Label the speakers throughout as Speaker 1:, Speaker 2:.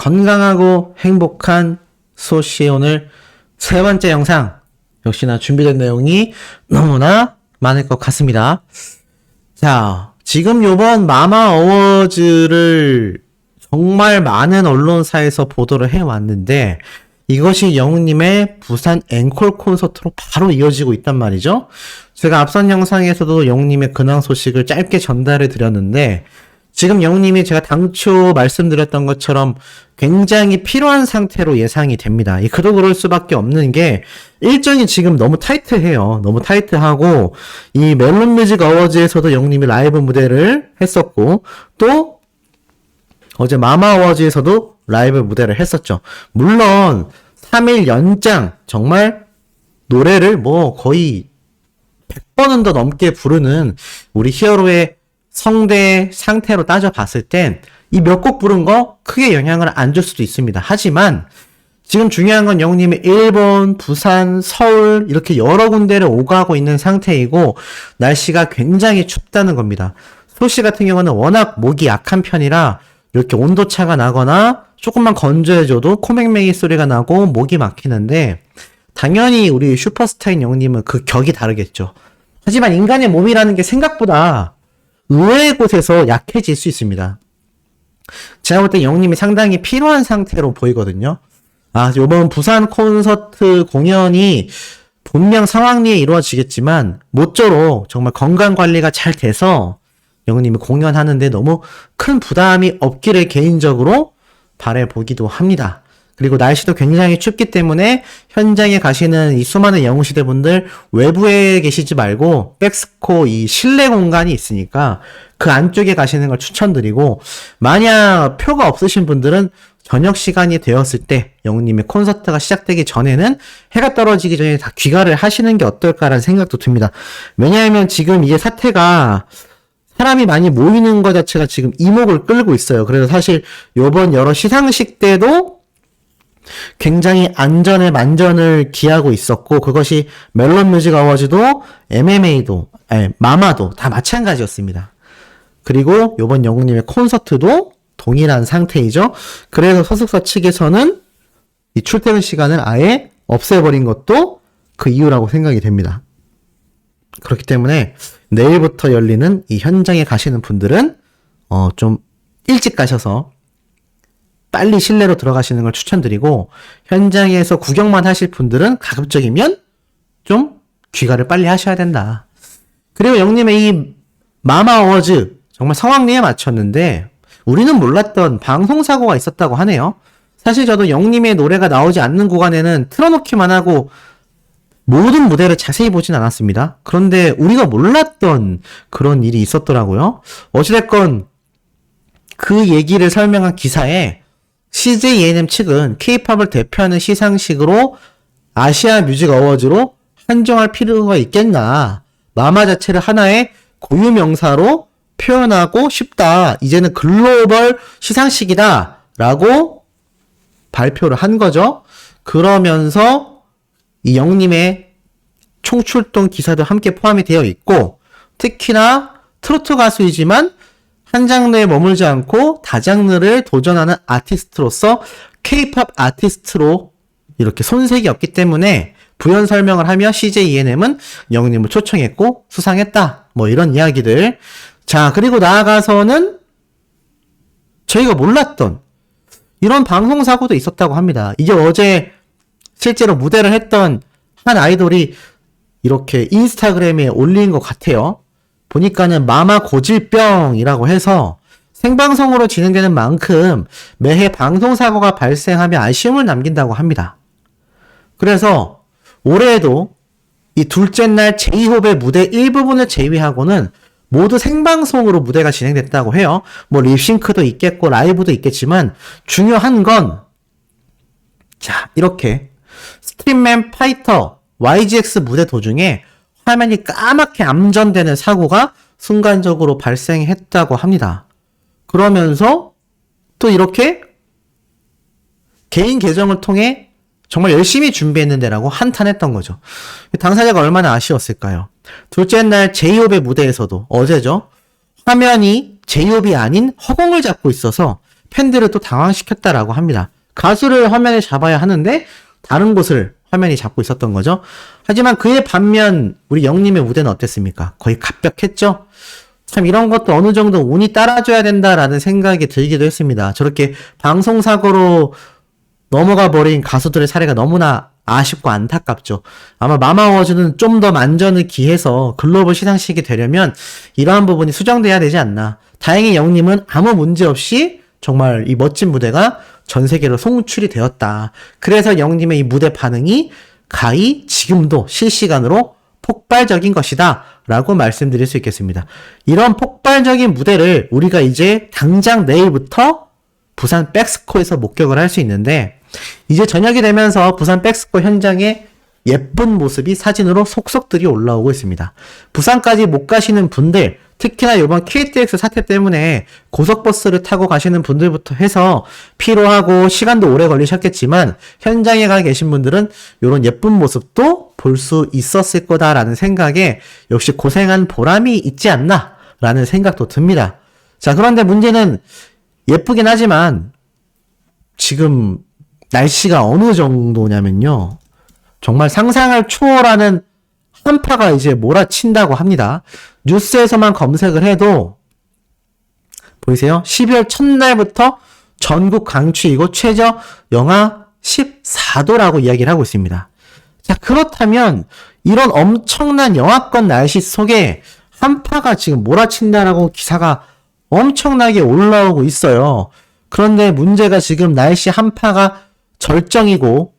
Speaker 1: 건강하고 행복한 소시의 오늘 세 번째 영상, 역시나 준비된 내용이 너무나 많을 것 같습니다. 자, 지금 요번 마마 어워즈를 정말 많은 언론사에서 보도를 해왔는데 이것이 영웅님의 부산 앵콜 콘서트로 바로 이어지고 있단 말이죠. 제가 앞선 영상에서도 영웅님의 근황 소식을 짧게 전달해 드렸는데 지금 영웅님이 제가 당초 말씀드렸던 것처럼 굉장히 필요한 상태로 예상이 됩니다. 그도 그럴 수밖에 없는 게 일정이 지금 너무 타이트해요. 너무 타이트하고 이 멜론 뮤직 어워즈에서도 영웅님이 라이브 무대를 했었고 또 어제 마마 어워즈에서도 라이브 무대를 했었죠. 물론 3일 연장 정말 노래를 뭐 거의 100번은 더 넘게 부르는 우리 히어로의 성대 상태로 따져봤을 땐 이 몇 곡 부른 거 크게 영향을 안 줄 수도 있습니다. 하지만 지금 중요한 건 영웅님이 일본, 부산, 서울 이렇게 여러 군데를 오가고 있는 상태이고 날씨가 굉장히 춥다는 겁니다. 소씨 같은 경우는 워낙 목이 약한 편이라 이렇게 온도차가 나거나 조금만 건조해줘도 코맹맹이 소리가 나고 목이 막히는데 당연히 우리 슈퍼스타인 영웅님은 그 격이 다르겠죠. 하지만 인간의 몸이라는 게 생각보다 의외의 곳에서 약해질 수 있습니다. 제가 볼 때 영웅님이 상당히 필요한 상태로 보이거든요. 요번 부산 콘서트 공연이 분명 상황리에 이루어지겠지만 모쪼록 정말 건강 관리가 잘 돼서 영웅님이 공연하는데 너무 큰 부담이 없기를 개인적으로 바라보기도 합니다. 그리고 날씨도 굉장히 춥기 때문에 현장에 가시는 이 수많은 영웅시대분들 외부에 계시지 말고 백스코 이 실내 공간이 있으니까 그 안쪽에 가시는 걸 추천드리고 만약 표가 없으신 분들은 저녁 시간이 되었을 때 영웅님의 콘서트가 시작되기 전에는 해가 떨어지기 전에 다 귀가를 하시는 게 어떨까라는 생각도 듭니다. 왜냐하면 지금 이게 사태가 사람이 많이 모이는 것 자체가 지금 이목을 끌고 있어요. 그래서 사실 요번 여러 시상식 때도 굉장히 안전에 만전을 기하고 있었고 그것이 멜론 뮤직 어워즈도 MMA도 마마도 다 마찬가지였습니다. 그리고 요번 영웅님의 콘서트도 동일한 상태이죠. 그래서 소속사 측에서는 이 출퇴근 시간을 아예 없애버린 것도 그 이유라고 생각이 됩니다. 그렇기 때문에 내일부터 열리는 이 현장에 가시는 분들은 좀 일찍 가셔서 빨리 실내로 들어가시는 걸 추천드리고 현장에서 구경만 하실 분들은 가급적이면 좀 귀가를 빨리 하셔야 된다. 그리고 영님의 이 마마 어워즈 정말 성황리에 맞췄는데 우리는 몰랐던 방송사고가 있었다고 하네요. 사실 저도 영님의 노래가 나오지 않는 구간에는 틀어놓기만 하고 모든 무대를 자세히 보진 않았습니다. 그런데 우리가 몰랐던 그런 일이 있었더라고요. 어찌됐건 그 얘기를 설명한 기사에 CJ ENM 측은 K-팝을 대표하는 시상식으로 아시아 뮤직 어워즈로 한정할 필요가 있겠나. 마마 자체를 하나의 고유 명사로 표현하고 싶다. 이제는 글로벌 시상식이다. 라고 발표를 한 거죠. 그러면서 이 영님의 총출동 기사도 함께 포함이 되어 있고 특히나 트로트 가수이지만 한 장르에 머물지 않고 다장르를 도전하는 아티스트로서 K-팝 아티스트로 이렇게 손색이 없기 때문에 부연 설명을 하며 CJ ENM은 영웅님을 초청했고 수상했다. 뭐 이런 이야기들. 자, 그리고 나아가서는 저희가 몰랐던 이런 방송사고도 있었다고 합니다. 이게 어제 실제로 무대를 했던 한 아이돌이 이렇게 인스타그램에 올린 것 같아요. 보니까는 마마 고질병이라고 해서 생방송으로 진행되는 만큼 매해 방송사고가 발생하며 아쉬움을 남긴다고 합니다. 그래서 올해에도 이 둘째 날 제이홉의 무대 일부분을 제외하고는 모두 생방송으로 무대가 진행됐다고 해요. 뭐 립싱크도 있겠고 라이브도 있겠지만 중요한 건 자, 이렇게 스트림맨 파이터 YGX 무대 도중에 화면이 까맣게 암전되는 사고가 순간적으로 발생했다고 합니다. 그러면서 또 이렇게 개인 계정을 통해 정말 열심히 준비했는데라고 한탄했던 거죠. 당사자가 얼마나 아쉬웠을까요? 둘째 날 제이홉의 무대에서도 어제죠. 화면이 제이홉이 아닌 허공을 잡고 있어서 팬들을 또 당황시켰다라고 합니다. 가수를 화면에 잡아야 하는데 다른 곳을 화면이 잡고 있었던 거죠. 하지만 그에 반면 우리 영님의 무대는 어땠습니까? 거의 갑벽했죠? 참 이런 것도 어느 정도 운이 따라줘야 된다라는 생각이 들기도 했습니다. 저렇게 방송사고로 넘어가 버린 가수들의 사례가 너무나 아쉽고 안타깝죠. 아마 마마워즈는 좀 더 만전을 기해서 글로벌 시상식이 되려면 이러한 부분이 수정돼야 되지 않나. 다행히 영님은 아무 문제 없이 정말 이 멋진 무대가 전 세계로 송출이 되었다. 그래서 영님의 이 무대 반응이 가히 지금도 실시간으로 폭발적인 것이다 라고 말씀드릴 수 있겠습니다. 이런 폭발적인 무대를 우리가 이제 당장 내일부터 부산 백스코에서 목격을 할 수 있는데, 이제 저녁이 되면서 부산 백스코 현장에 예쁜 모습이 사진으로 속속들이 올라오고 있습니다. 부산까지 못 가시는 분들, 특히나 이번 KTX 사태 때문에 고속버스를 타고 가시는 분들부터 해서 피로하고 시간도 오래 걸리셨겠지만 현장에 가 계신 분들은 이런 예쁜 모습도 볼 수 있었을 거다라는 생각에 역시 고생한 보람이 있지 않나 라는 생각도 듭니다. 자, 그런데 문제는 예쁘긴 하지만 지금 날씨가 어느 정도냐면요, 정말 상상을 초월하는 한파가 이제 몰아친다고 합니다. 뉴스에서만 검색을 해도 보이세요? 12월 첫날부터 전국 강추이고 최저 영하 14도라고 이야기를 하고 있습니다. 자, 그렇다면 이런 엄청난 영하권 날씨 속에 한파가 지금 몰아친다라고 기사가 엄청나게 올라오고 있어요. 그런데 문제가 지금 날씨 한파가 절정이고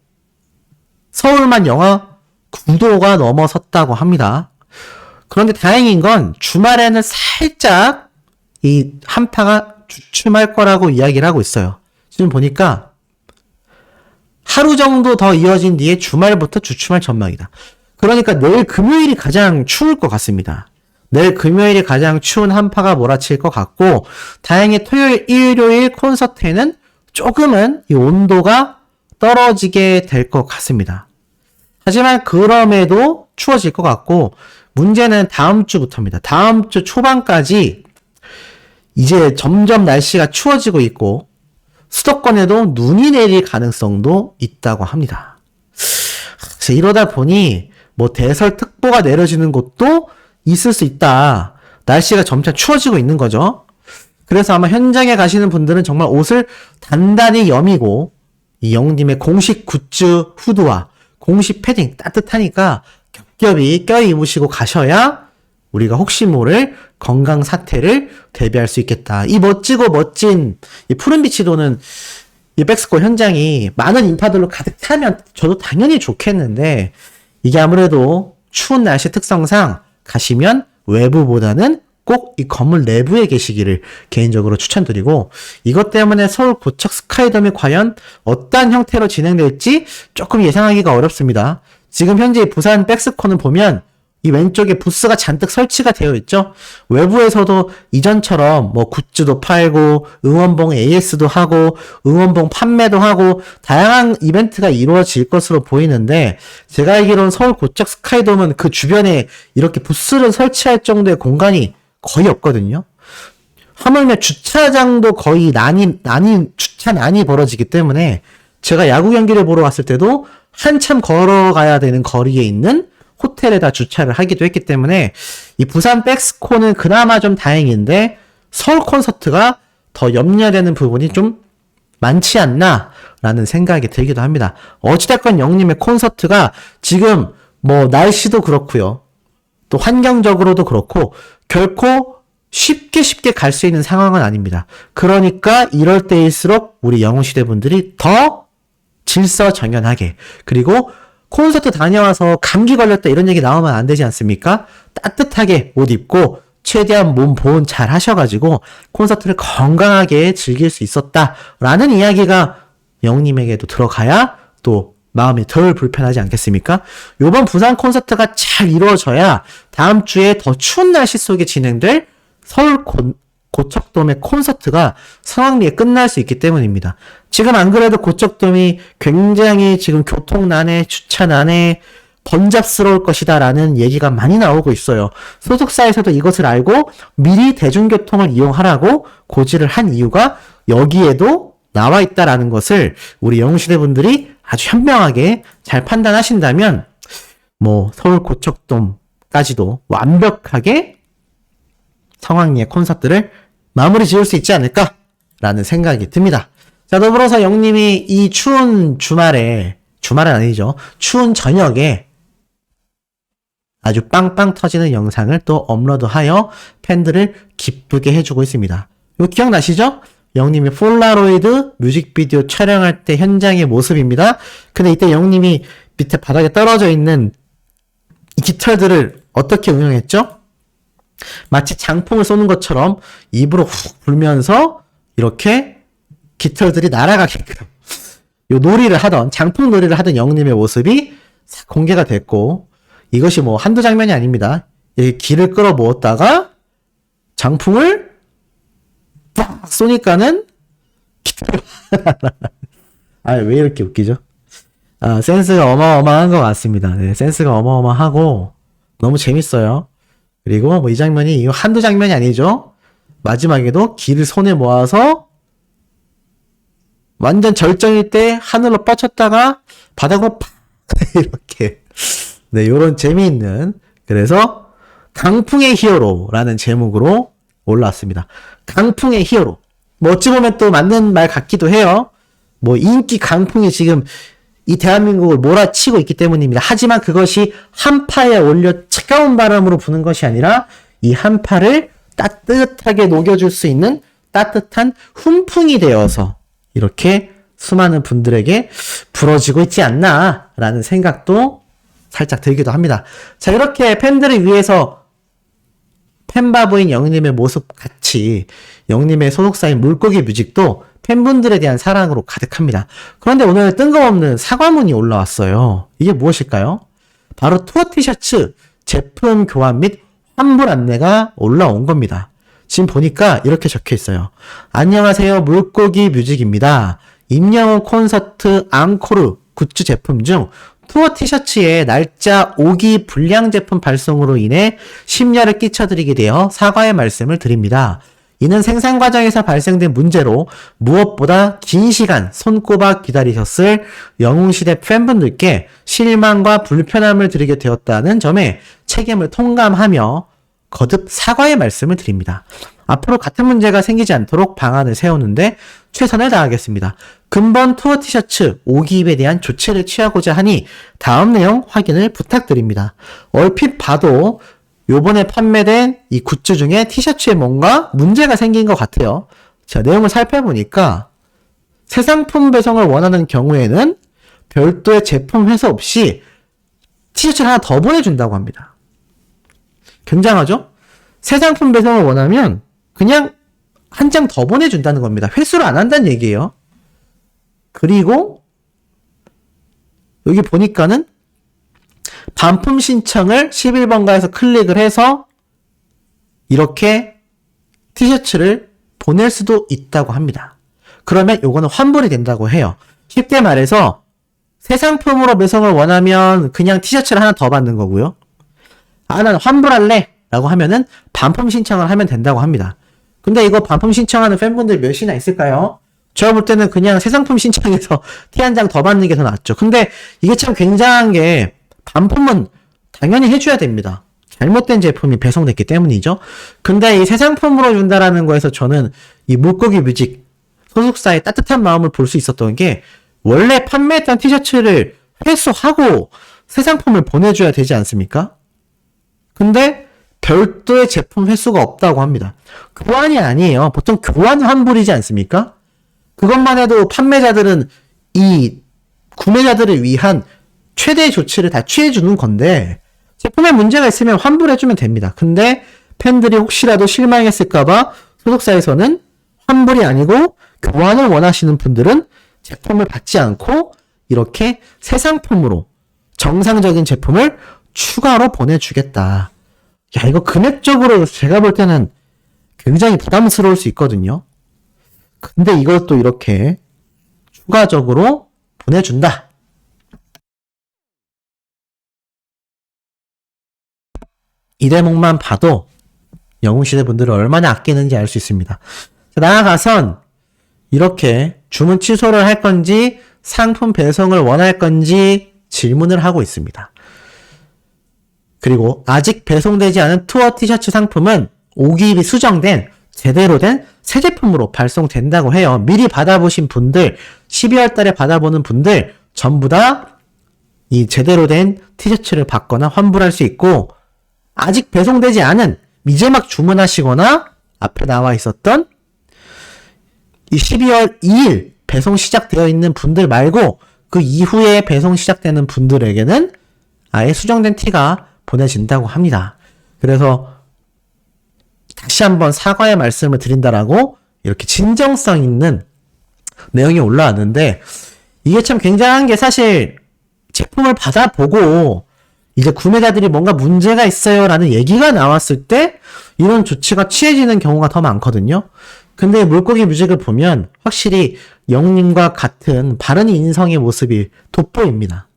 Speaker 1: 서울만 영하 9도가 넘어섰다고 합니다. 그런데 다행인 건 주말에는 살짝 이 한파가 주춤할 거라고 이야기를 하고 있어요. 지금 보니까 하루 정도 더 이어진 뒤에 주말부터 주춤할 전망이다. 그러니까 내일 금요일이 가장 추울 것 같습니다. 내일 금요일이 가장 추운 한파가 몰아칠 것 같고, 다행히 토요일, 일요일 콘서트에는 조금은 이 온도가 떨어지게 될 것 같습니다. 하지만 그럼에도 추워질 것 같고, 문제는 다음 주부터입니다. 다음 주 초반까지 이제 점점 날씨가 추워지고 있고 수도권에도 눈이 내릴 가능성도 있다고 합니다. 이러다 보니 뭐 대설특보가 내려지는 곳도 있을 수 있다. 날씨가 점차 추워지고 있는 거죠. 그래서 아마 현장에 가시는 분들은 정말 옷을 단단히 여미고 이 영님의 공식 굿즈 후드와 공식 패딩 따뜻하니까 겹겹이 껴입으시고 가셔야 우리가 혹시 모를 건강 사태를 대비할 수 있겠다. 이 멋지고 멋진 이 푸른빛이 도는 이 백스코 현장이 많은 인파들로 가득 차면 저도 당연히 좋겠는데, 이게 아무래도 추운 날씨 특성상 가시면 외부보다는 꼭 이 건물 내부에 계시기를 개인적으로 추천드리고, 이것 때문에 서울 고척 스카이돔이 과연 어떠한 형태로 진행될지 조금 예상하기가 어렵습니다. 지금 현재 부산 백스코는 보면 이 왼쪽에 부스가 잔뜩 설치가 되어 있죠. 외부에서도 이전처럼 뭐 굿즈도 팔고 응원봉 AS도 하고 응원봉 판매도 하고 다양한 이벤트가 이루어질 것으로 보이는데, 제가 알기로는 서울 고척 스카이돔은 그 주변에 이렇게 부스를 설치할 정도의 공간이 거의 없거든요. 하물며 주차장도 거의 주차난이 벌어지기 때문에 제가 야구 경기를 보러 갔을 때도 한참 걸어가야 되는 거리에 있는 호텔에다 주차를 하기도 했기 때문에 이 부산 백스코는 그나마 좀 다행인데 서울 콘서트가 더 염려되는 부분이 좀 많지 않나 라는 생각이 들기도 합니다. 어찌됐건 영님의 콘서트가 지금 뭐 날씨도 그렇고요, 또 환경적으로도 그렇고 결코 쉽게 갈 수 있는 상황은 아닙니다. 그러니까 이럴 때일수록 우리 영웅시대 분들이 더 질서정연하게, 그리고 콘서트 다녀와서 감기 걸렸다 이런 얘기 나오면 안 되지 않습니까? 따뜻하게 옷 입고 최대한 몸 보온 잘 하셔가지고 콘서트를 건강하게 즐길 수 있었다라는 이야기가 영님에게도 들어가야 또 마음이 덜 불편하지 않겠습니까? 요번 부산 콘서트가 잘 이루어져야 다음 주에 더 추운 날씨 속에 진행될 서울 고척돔의 콘서트가 성황리에 끝날 수 있기 때문입니다. 지금 안 그래도 고척돔이 굉장히 지금 교통난에 주차난에 번잡스러울 것이다 라는 얘기가 많이 나오고 있어요. 소속사에서도 이것을 알고 미리 대중교통을 이용하라고 고지를 한 이유가 여기에도 나와 있다라는 것을 우리 영웅시대 분들이 아주 현명하게 잘 판단하신다면 뭐 서울 고척돔까지도 완벽하게 성황리의 콘서트를 마무리 지을 수 있지 않을까라는 생각이 듭니다. 자, 더불어서 영님이 이 추운 주말은 아니죠. 추운 저녁에 아주 빵빵 터지는 영상을 또 업로드하여 팬들을 기쁘게 해주고 있습니다. 이거 기억나시죠? 영님이 폴라로이드 뮤직비디오 촬영할 때 현장의 모습입니다. 근데 이때 영님이 밑에 바닥에 떨어져 있는 이 깃털들을 어떻게 운영했죠? 마치 장풍을 쏘는 것처럼 입으로 훅 불면서 이렇게 깃털들이 날아가게끔 요 장풍 놀이를 하던 영님의 모습이 공개가 됐고, 이것이 뭐 한두 장면이 아닙니다. 여기 기를 끌어 모았다가 장풍을 빡 쏘니까는 왜 이렇게 웃기죠? 센스가 어마어마한 것 같습니다. 네, 센스가 어마어마하고 너무 재밌어요. 그리고 뭐 이 장면이 한두 장면이 아니죠. 마지막에도 기를 손에 모아서 완전 절정일 때 하늘로 뻗쳤다가 바닥으로 팍 이렇게 요런 재미있는, 그래서 강풍의 히어로라는 제목으로 올라왔습니다. 강풍의 히어로. 뭐 어찌 보면 또 맞는 말 같기도 해요. 뭐 인기 강풍이 지금 이 대한민국을 몰아치고 있기 때문입니다. 하지만 그것이 한파에 올려 차가운 바람으로 부는 것이 아니라 이 한파를 따뜻하게 녹여줄 수 있는 따뜻한 훈풍이 되어서 이렇게 수많은 분들에게 불어지고 있지 않나라는 생각도 살짝 들기도 합니다. 자, 이렇게 팬들을 위해서 팬바보인 영님의 모습 같이 영님의 소속사인 물고기 뮤직도 팬분들에 대한 사랑으로 가득합니다. 그런데 오늘 뜬금없는 사과문이 올라왔어요. 이게 무엇일까요? 바로 투어 티셔츠 제품 교환 및 환불 안내가 올라온 겁니다. 지금 보니까 이렇게 적혀 있어요. 안녕하세요, 물고기 뮤직입니다. 임영웅 콘서트 앙코르 굿즈 제품 중 투어 티셔츠의 날짜 5기 불량 제품 발송으로 인해 심려를 끼쳐드리게 되어 사과의 말씀을 드립니다. 이는 생산 과정에서 발생된 문제로 무엇보다 긴 시간 손꼽아 기다리셨을 영웅시대 팬분들께 실망과 불편함을 드리게 되었다는 점에 책임을 통감하며 거듭 사과의 말씀을 드립니다. 앞으로 같은 문제가 생기지 않도록 방안을 세우는데 최선을 다하겠습니다. 근본 투어 티셔츠 5기입에 대한 조치를 취하고자 하니 다음 내용 확인을 부탁드립니다. 얼핏 봐도 요번에 판매된 이 굿즈 중에 티셔츠에 뭔가 문제가 생긴 것 같아요. 자, 내용을 살펴보니까 새 상품 배송을 원하는 경우에는 별도의 제품 회수 없이 티셔츠를 하나 더 보내준다고 합니다. 굉장하죠? 새 상품 배송을 원하면 그냥 한 장 더 보내준다는 겁니다. 회수를 안 한다는 얘기예요. 그리고 여기 보니까는 반품 신청을 11번가에서 클릭을 해서 이렇게 티셔츠를 보낼 수도 있다고 합니다. 그러면 요거는 환불이 된다고 해요. 쉽게 말해서 새 상품으로 배송을 원하면 그냥 티셔츠를 하나 더 받는 거고요. 난 환불할래 라고 하면은 반품 신청을 하면 된다고 합니다. 근데 이거 반품 신청하는 팬분들 몇이나 있을까요? 제가 볼 때는 그냥 새 상품 신청해서 티 한 장 더 받는 게 더 낫죠. 근데 이게 참 굉장한 게 반품은 당연히 해줘야 됩니다. 잘못된 제품이 배송됐기 때문이죠. 근데 이 새 상품으로 준다라는 거에서 저는 이 물고기 뮤직 소속사의 따뜻한 마음을 볼 수 있었던 게, 원래 판매했던 티셔츠를 회수하고 새 상품을 보내줘야 되지 않습니까? 근데 별도의 제품 회수가 없다고 합니다. 교환이 아니에요. 보통 교환 환불이지 않습니까? 그것만 해도 판매자들은 이 구매자들을 위한 최대의 조치를 다 취해주는 건데, 제품에 문제가 있으면 환불해주면 됩니다. 근데 팬들이 혹시라도 실망했을까봐 소속사에서는 환불이 아니고 교환을 원하시는 분들은 제품을 받지 않고 이렇게 새 상품으로 정상적인 제품을 추가로 보내주겠다. 야, 이거 금액적으로 제가 볼 때는 굉장히 부담스러울 수 있거든요. 근데 이걸 또 이렇게 추가적으로 보내준다. 이 대목만 봐도 영웅시대 분들을 얼마나 아끼는지 알 수 있습니다. 자, 나아가선 이렇게 주문 취소를 할 건지 상품 배송을 원할 건지 질문을 하고 있습니다. 그리고 아직 배송되지 않은 투어 티셔츠 상품은 오기입이 수정된 제대로 된 새 제품으로 발송된다고 해요. 미리 받아보신 분들, 12월 달에 받아보는 분들 전부 다 이 제대로 된 티셔츠를 받거나 환불할 수 있고, 아직 배송되지 않은 이제 막 주문하시거나 앞에 나와 있었던 이 12월 2일 배송 시작되어 있는 분들 말고 그 이후에 배송 시작되는 분들에게는 아예 수정된 티가 보내진다고 합니다. 그래서 다시 한번 사과의 말씀을 드린다라고 이렇게 진정성 있는 내용이 올라왔는데, 이게 참 굉장한 게, 사실 제품을 받아보고 이제 구매자들이 뭔가 문제가 있어요 라는 얘기가 나왔을 때 이런 조치가 취해지는 경우가 더 많거든요. 근데 물고기 뮤직을 보면 확실히 영님과 같은 바른 인성의 모습이 돋보입니다.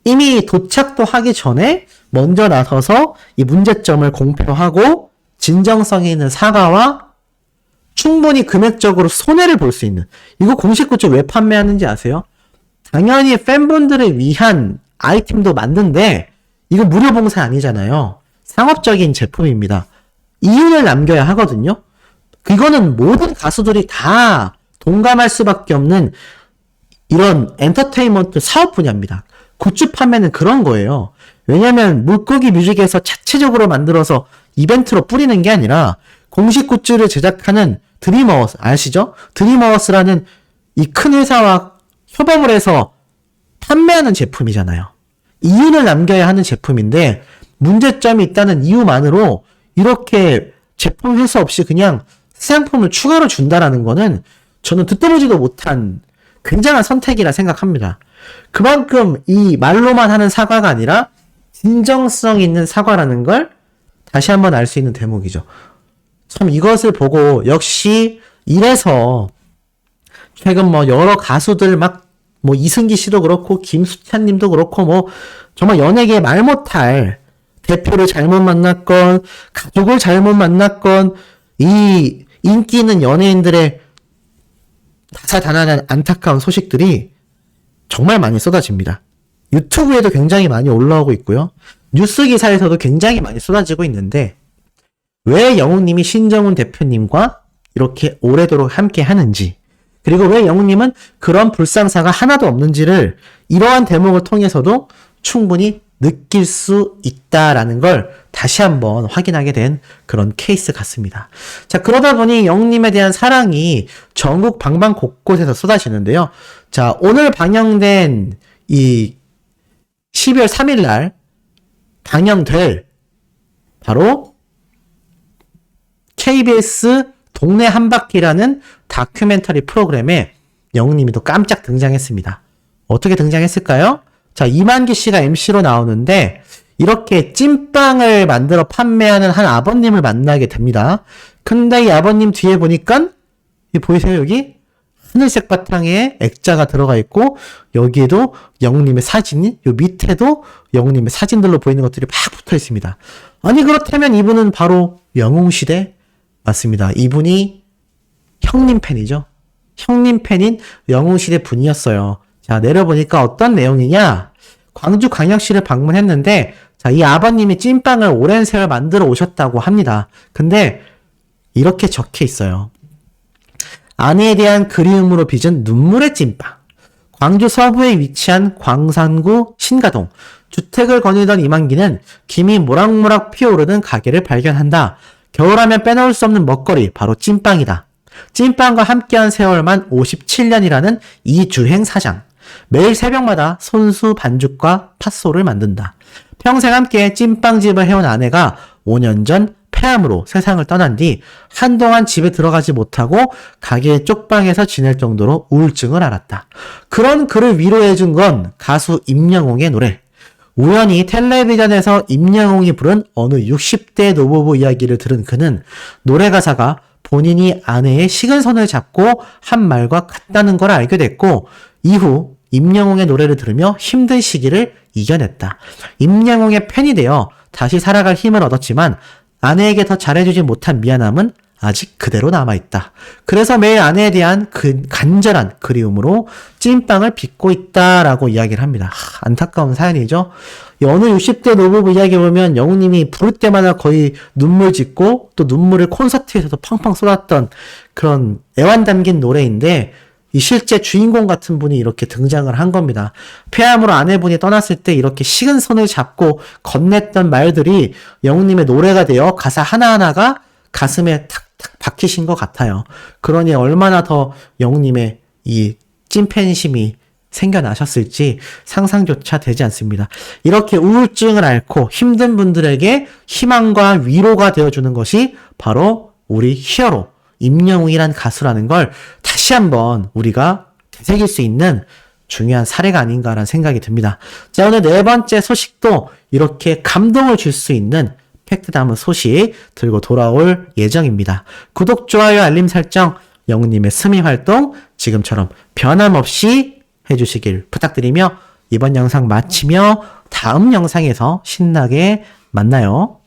Speaker 1: 이미 도착도 하기 전에 먼저 나서서 이 문제점을 공표하고 진정성이 있는 사과와 충분히 금액적으로 손해를 볼 수 있는, 이거 공식 굿즈 왜 판매하는지 아세요? 당연히 팬분들을 위한 아이템도 맞는데 이거 무료 봉사 아니잖아요. 상업적인 제품입니다. 이윤을 남겨야 하거든요. 그거는 모든 가수들이 다 동감할 수밖에 없는 이런 엔터테인먼트 사업 분야입니다. 굿즈 판매는 그런 거예요. 왜냐면 물고기 뮤직에서 자체적으로 만들어서 이벤트로 뿌리는 게 아니라 공식 굿즈를 제작하는 드림어워스, 아시죠? 드림어워스라는 이 큰 회사와 협업을 해서 판매하는 제품이잖아요. 이윤을 남겨야 하는 제품인데 문제점이 있다는 이유만으로 이렇게 제품 회수 없이 그냥 상품을 추가로 준다라는 거는 저는 듣도 보지도 못한 굉장한 선택이라 생각합니다. 그만큼 이 말로만 하는 사과가 아니라 진정성 있는 사과라는 걸 다시 한번 알 수 있는 대목이죠. 참 이것을 보고 역시 이래서 최근 뭐 여러 가수들 막 뭐 이승기 씨도 그렇고 김수찬 님도 그렇고 뭐 정말 연예계에 말 못할, 대표를 잘못 만났건 가족을 잘못 만났건 이 인기 있는 연예인들의 다사다난한 안타까운 소식들이 정말 많이 쏟아집니다. 유튜브에도 굉장히 많이 올라오고 있고요. 뉴스 기사에서도 굉장히 많이 쏟아지고 있는데, 왜 영웅님이 신정훈 대표님과 이렇게 오래도록 함께 하는지, 그리고 왜 영웅님은 그런 불상사가 하나도 없는지를 이러한 대목을 통해서도 충분히 느낄 수 있다라는 걸 다시 한번 확인하게 된 그런 케이스 같습니다. 자, 그러다 보니 영웅님에 대한 사랑이 전국 방방 곳곳에서 쏟아지는데요. 자, 오늘 방영된 이 12월 3일 날 방영될 바로 KBS 동네 한바퀴라는 다큐멘터리 프로그램에 영웅님이 또 깜짝 등장했습니다. 어떻게 등장했을까요? 자, 이만기 씨가 MC로 나오는데 이렇게 찐빵을 만들어 판매하는 한 아버님을 만나게 됩니다. 근데 이 아버님 뒤에 보니까 보이세요? 여기 하늘색 바탕에 액자가 들어가 있고 여기에도 영웅님의 사진이, 요 밑에도 영웅님의 사진들로 보이는 것들이 막 붙어 있습니다. 아니 그렇다면 이분은 바로 영웅시대 맞습니다. 이분이 형님 팬이죠. 형님 팬인 영웅시대 분이었어요. 자, 내려보니까 어떤 내용이냐? 광주광역시를 방문했는데, 자, 이 아버님이 찐빵을 오랜 세월 만들어 오셨다고 합니다. 근데 이렇게 적혀 있어요. 아내에 대한 그리움으로 빚은 눈물의 찐빵. 광주 서부에 위치한 광산구 신가동. 주택을 거닐던 이만기는 김이 모락모락 피어오르는 가게를 발견한다. 겨울하면 빼놓을 수 없는 먹거리, 바로 찐빵이다. 찐빵과 함께한 세월만 57년이라는 이주행 사장. 매일 새벽마다 손수 반죽과 팥소를 만든다. 평생 함께 찐빵집을 해온 아내가 5년 전 폐암으로 세상을 떠난 뒤 한동안 집에 들어가지 못하고 가게의 쪽방에서 지낼 정도로 우울증을 앓았다. 그런 그를 위로해준 건 가수 임영웅의 노래. 우연히 텔레비전에서 임영웅이 부른 어느 60대 노부부 이야기를 들은 그는 노래 가사가 본인이 아내의 식은 손을 잡고 한 말과 같다는 걸 알게 됐고, 이후 임영웅의 노래를 들으며 힘든 시기를 이겨냈다. 임영웅의 팬이 되어 다시 살아갈 힘을 얻었지만 아내에게 더 잘해주지 못한 미안함은 아직 그대로 남아있다. 그래서 매일 아내에 대한 그 간절한 그리움으로 찐빵을 빚고 있다라고 이야기를 합니다. 안타까운 사연이죠. 어느 60대 노부부 이야기 보면 영우님이 부를 때마다 거의 눈물 짓고 또 눈물을 콘서트에서도 팡팡 쏟았던 그런 애환 담긴 노래인데 이 실제 주인공 같은 분이 이렇게 등장을 한 겁니다. 폐암으로 아내분이 떠났을 때 이렇게 식은 손을 잡고 건넸던 말들이 영우님의 노래가 되어 가사 하나하나가 가슴에 탁탁 박히신 것 같아요. 그러니 얼마나 더 영우님의 이 찐팬심이 생겨나셨을지 상상조차 되지 않습니다. 이렇게 우울증을 앓고 힘든 분들에게 희망과 위로가 되어주는 것이 바로 우리 히어로 임영웅이란 가수라는 걸 다시 한번 우리가 되새길 수 있는 중요한 사례가 아닌가라는 생각이 듭니다. 자, 오늘 네 번째 소식도 이렇게 감동을 줄 수 있는 팩트 담은 소식 들고 돌아올 예정입니다. 구독, 좋아요, 알림 설정, 영우님의 스미 활동 지금처럼 변함없이 해주시길 부탁드리며 이번 영상 마치며 다음 영상에서 신나게 만나요.